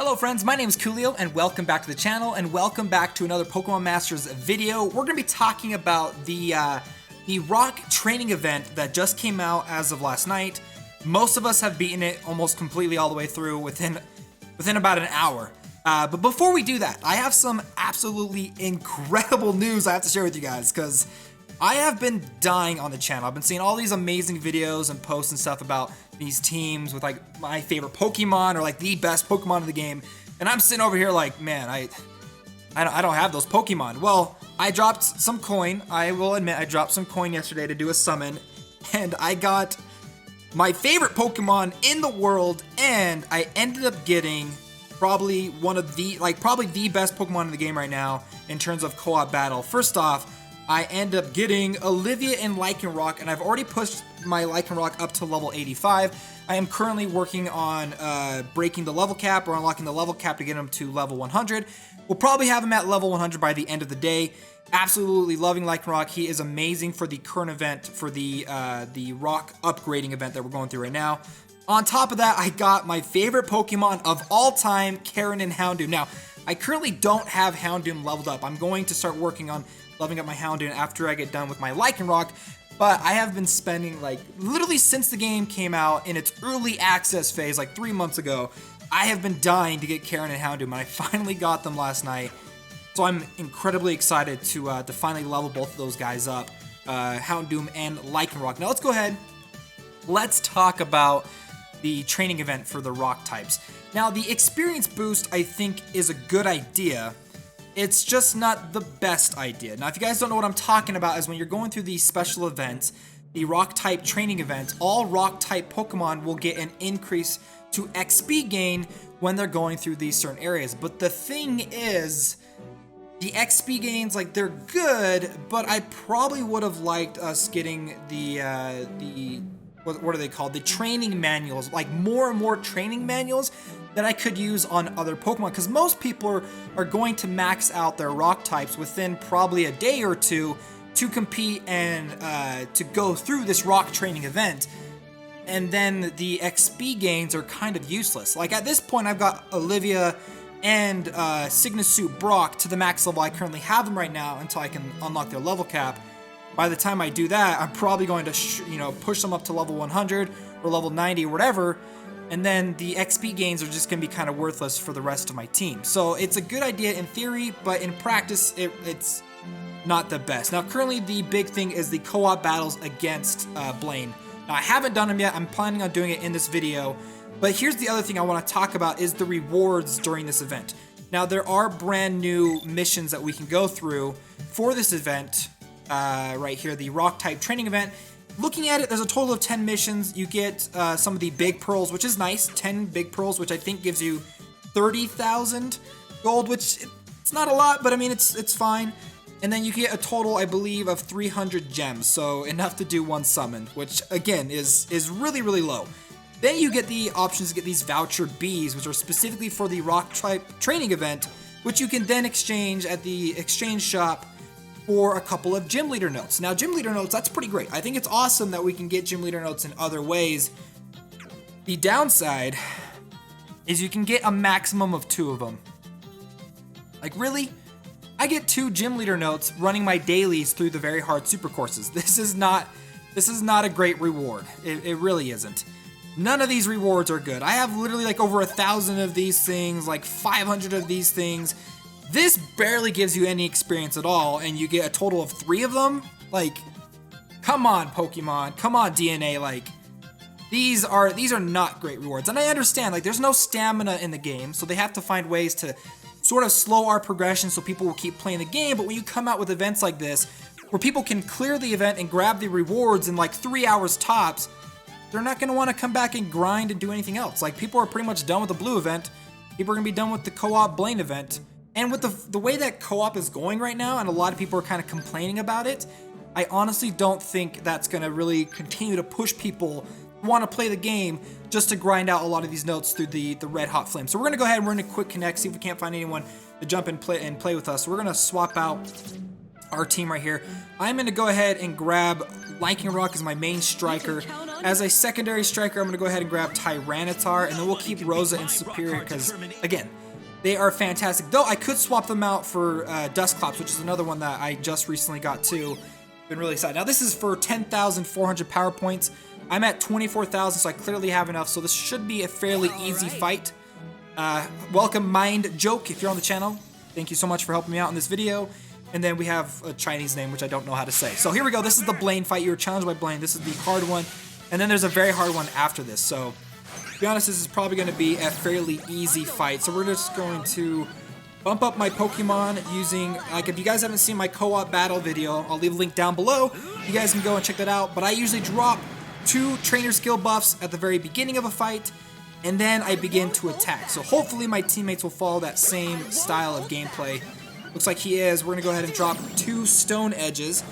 Hello friends, my name is Koolio and welcome back to the channel and welcome back to another Pokemon Masters video. We're going to be talking about the rock training event that just came out as of last night. Most of us have beaten it almost completely all the way through within about an hour. But before we do that, I have some absolutely incredible news I have to share with you guys because I have been dying on the channel. I've been seeing all these amazing videos and posts and stuff about these teams with like my favorite Pokemon or like the best Pokemon in the game. And I'm sitting over here like, man, I don't have those Pokemon. Well, I dropped some coin. I will admit I dropped some coin yesterday to do a summon. And I got my favorite Pokemon in the world. And I ended up getting probably probably the best Pokemon in the game right now in terms of co-op battle. First off, I end up getting Olivia and Lycanroc, and I've already pushed my Lycanroc up to level 85. I am currently working on breaking the level cap or unlocking the level cap to get him to level 100. We'll probably have him at level 100 by the end of the day. Absolutely loving Lycanroc. He is amazing for the current event, for the rock upgrading event that we're going through right now. On top of that, I got my favorite Pokemon of all time, Karen and Houndoom. Now, I currently don't have Houndoom leveled up. I'm going to start working on leveling up my Houndoom after I get done with my Lycanroc, but I have been spending like literally since the game came out in its early access phase like 3 months ago, I have been dying to get Karen and Houndoom, and I finally got them last night. So I'm incredibly excited to finally level both of those guys up, Houndoom and Lycanroc. Now let's go ahead. Let's talk about the training event for the rock types. Now the experience boost I think is a good idea. It's just not the best idea. Now, if you guys don't know what I'm talking about, is when you're going through these special events, the rock type training events, all rock type Pokemon will get an increase to XP gain when they're going through these certain areas. But the thing is, the XP gains, like, they're good, but I probably would have liked us getting what are they called? The training manuals, like more and more training manuals that I could use on other Pokemon, because most people are going to max out their rock types within probably a day or two to compete and to go through this rock training event. And then the XP gains are kind of useless. Like at this point, I've got Olivia and Signasuit Brock to the max level I currently have them right now until I can unlock their level cap. By the time I do that, I'm probably going to push them up to level 100 or level 90 or whatever, and then the XP gains are just going to be kind of worthless for the rest of my team. So it's a good idea in theory, but in practice, it's not the best. Now, currently, the big thing is the co-op battles against Blaine. Now, I haven't done them yet. I'm planning on doing it in this video, but here's the other thing I want to talk about is the rewards during this event. Now, there are brand new missions that we can go through for this event. Right here, the rock type training event. Looking at it, there's a total of 10 missions. You get some of the big pearls, which is nice. 10 big pearls, which I think gives you 30,000 gold, which it's not a lot, but I mean, it's fine. And then you get a total, I believe, of 300 gems, so enough to do one summon, which again is really, really low. Then you get the options to get these voucher Bs, which are specifically for the rock type training event, which you can then exchange at the exchange shop for a couple of gym leader notes. Now, gym leader notes, that's pretty great. I think it's awesome that we can get gym leader notes in other ways. The downside is you can get a maximum of 2 of them. Like, really? I get 2 gym leader notes running my dailies through the very hard super courses. This is not a great reward. It really isn't. None of these rewards are good. I have literally like over 1,000 of these things, like 500 of these things. This barely gives you any experience at all, and you get a total of 3 of them? Like, come on, Pokemon. Come on, DNA. Like, these are not great rewards. And I understand, like, there's no stamina in the game, so they have to find ways to sort of slow our progression so people will keep playing the game. But when you come out with events like this, where people can clear the event and grab the rewards in like 3 hours tops, they're not going to want to come back and grind and do anything else. Like, people are pretty much done with the blue event. People are going to be done with the co-op Blaine event. And with the way that co-op is going right now, and a lot of people are kind of complaining about it, I honestly don't think that's going to really continue to push people who want to play the game just to grind out a lot of these notes through the red hot flame. So we're going to go ahead and we're going to quick connect, see if we can't find anyone to jump and play with us. So we're going to swap out our team right here. I'm going to go ahead and grab Lycanroc as my main striker. As a secondary striker, I'm going to go ahead and grab Tyranitar, and then we'll keep Rosa and Superior because, again, they are fantastic. Though I could swap them out for Dusclops, which is another one that I just recently got too. Been really excited. Now this is for 10,400 power points. I'm at 24,000, so I clearly have enough. So this should be a fairly easy fight. Welcome Mind Joke if you're on the channel. Thank you so much for helping me out in this video. And then we have a Chinese name, which I don't know how to say. So here we go. This is the Blaine fight. You were challenged by Blaine. This is the hard one. And then there's a very hard one after this. So to be honest, this is probably going to be a fairly easy fight. So we're just going to bump up my Pokemon using, like, if you guys haven't seen my co-op battle video, I'll leave a link down below. You guys can go and check that out. But I usually drop 2 trainer skill buffs at the very beginning of a fight, and then I begin to attack. So hopefully my teammates will follow that same style of gameplay. Looks like he is. We're going to go ahead and drop 2 Stone Edges.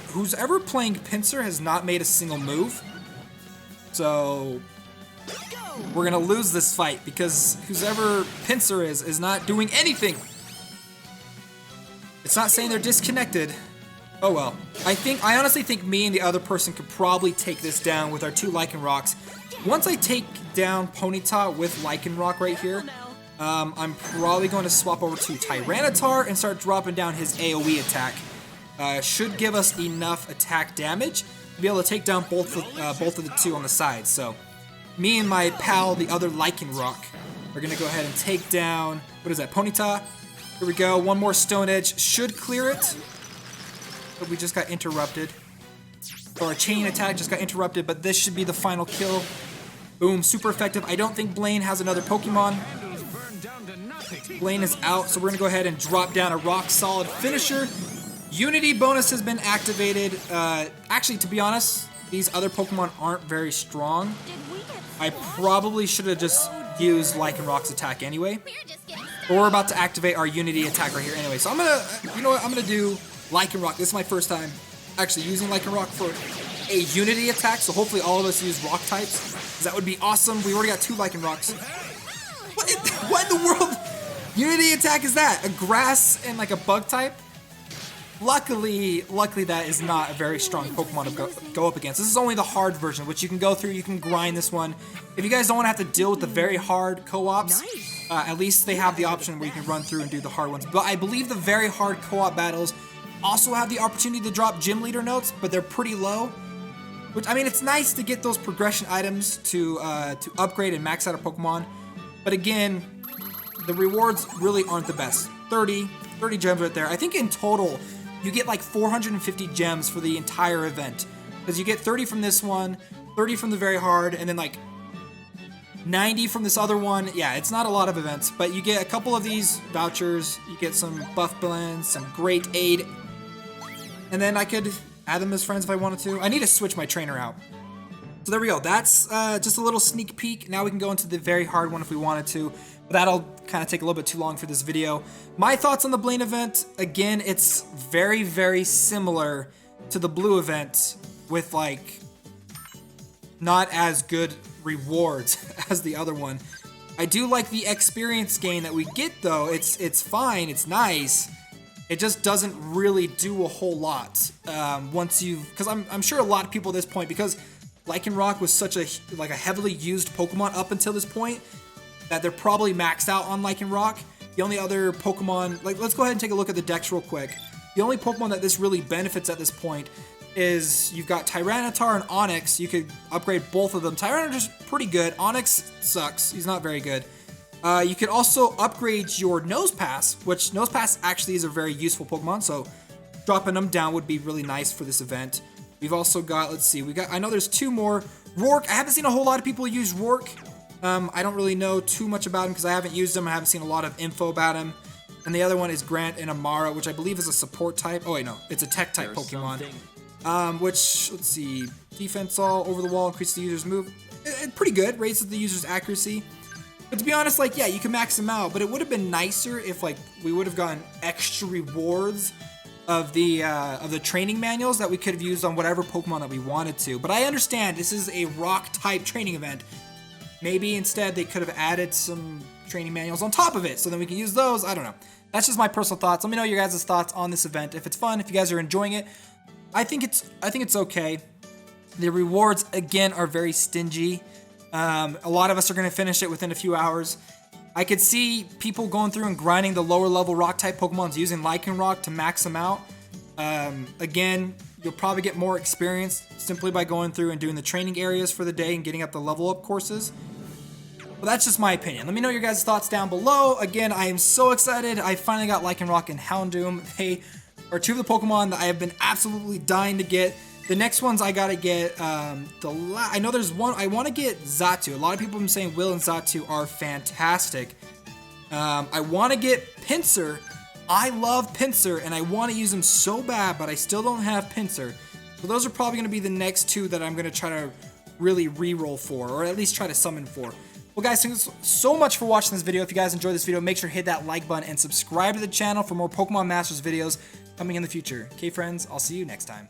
Who's ever playing Pinsir has not made a single move. So we're going to lose this fight because whoever Pinsir is not doing anything. It's not saying they're disconnected. Oh well. I honestly think me and the other person could probably take this down with our 2 Lycanrocs. Once I take down Ponyta with Lycanroc right here, I'm probably going to swap over to Tyranitar and start dropping down his AoE attack. Should give us enough attack damage to be able to take down both of the 2 on the side. So me and my pal, the other Lycanroc, are going to go ahead and take down, what is that, Ponyta? Here we go, 1 more Stone Edge. Should clear it, but we just got interrupted. Or our chain attack just got interrupted, but this should be the final kill. Boom, super effective. I don't think Blaine has another Pokemon. Blaine is out, so we're going to go ahead and drop down a rock-solid finisher. Unity bonus has been activated. Actually, to be honest, these other Pokemon aren't very strong. I probably should have just used Lycanroc's attack anyway. But we're about to activate our Unity attack right here anyway. So I'm going to, you know what, I'm going to do Lycanroc. This is my first time actually using Lycanroc for a Unity attack, so hopefully all of us use rock types, because that would be awesome. We already got 2 Lycanrocs. What in the world? Unity attack is that? A grass and like a bug type? Luckily that is not a very strong Pokemon to go up against. This is only the hard version, which you can go through, you can grind this one. If you guys don't want to have to deal with the very hard co-ops, at least they have the option where you can run through and do the hard ones. But I believe the very hard co-op battles also have the opportunity to drop gym leader notes, but they're pretty low. Which, I mean, it's nice to get those progression items to upgrade and max out a Pokemon. But again, the rewards really aren't the best. 30 gems right there. I think in total, you get like 450 gems for the entire event. Because you get 30 from this one, 30 from the very hard, and then like 90 from this other one. Yeah, it's not a lot of events, but you get a couple of these vouchers. You get some buff blends, some great aid. And then I could add them as friends if I wanted to. I need to switch my trainer out. So there we go. That's just a little sneak peek. Now we can go into the very hard one if we wanted to. But that'll kind of take a little bit too long for this video. My thoughts on the Blaine event, again, it's very, very similar to the blue event with like not as good rewards as the other one. I do like the experience gain that we get though. It's fine, it's nice. It just doesn't really do a whole lot once you've, because I'm sure a lot of people at this point, because Lycanroc was such a heavily used Pokemon up until this point, that they're probably maxed out on Lycanroc. The only other Pokemon, like, let's go ahead and take a look at the decks real quick. The only Pokemon that this really benefits at this point is you've got Tyranitar and Onix. You could upgrade both of them. Tyranitar's pretty good. Onix sucks. He's not very good. You could also upgrade your Nosepass, which Nosepass actually is a very useful Pokemon, so dropping them down would be really nice for this event. We've also got, let's see, I know there's 2 more. Rourke, I haven't seen a whole lot of people use Rourke. I don't really know too much about him because I haven't used him. I haven't seen a lot of info about him. And the other one is Grant and Amara, which I believe is a support type. Oh wait, no, it's a tech type Pokemon. Which, let's see, defense all over the wall, increase the user's move. Pretty good, raises the user's accuracy. But to be honest, like, yeah, you can max them out, but it would have been nicer if, like, we would have gotten extra rewards of the training manuals that we could have used on whatever Pokemon that we wanted to. But I understand this is a rock type training event. Maybe instead they could have added some training manuals on top of it, so then we can use those. I don't know. That's just my personal thoughts. Let me know your guys' thoughts on this event. If it's fun, if you guys are enjoying it, I think it's okay. The rewards again are very stingy. A lot of us are going to finish it within a few hours. I could see people going through and grinding the lower level rock type Pokemons using Lycanroc to max them out. Again, you'll probably get more experience simply by going through and doing the training areas for the day and getting up the level up courses. But that's just my opinion. Let me know your guys' thoughts down below. Again, I am so excited. I finally got Lycanroc and Houndoom. They are two of the Pokemon that I have been absolutely dying to get. The next ones I gotta get, I know there's one, I want to get Xatu. A lot of people have been saying Will and Xatu are fantastic. I want to get Pinsir. I love Pinsir, and I want to use him so bad, but I still don't have Pinsir. So those are probably going to be the next two that I'm going to try to really re-roll for, or at least try to summon for. Well, guys, thanks so much for watching this video. If you guys enjoyed this video, make sure to hit that like button and subscribe to the channel for more Pokemon Masters videos coming in the future. Okay, friends, I'll see you next time.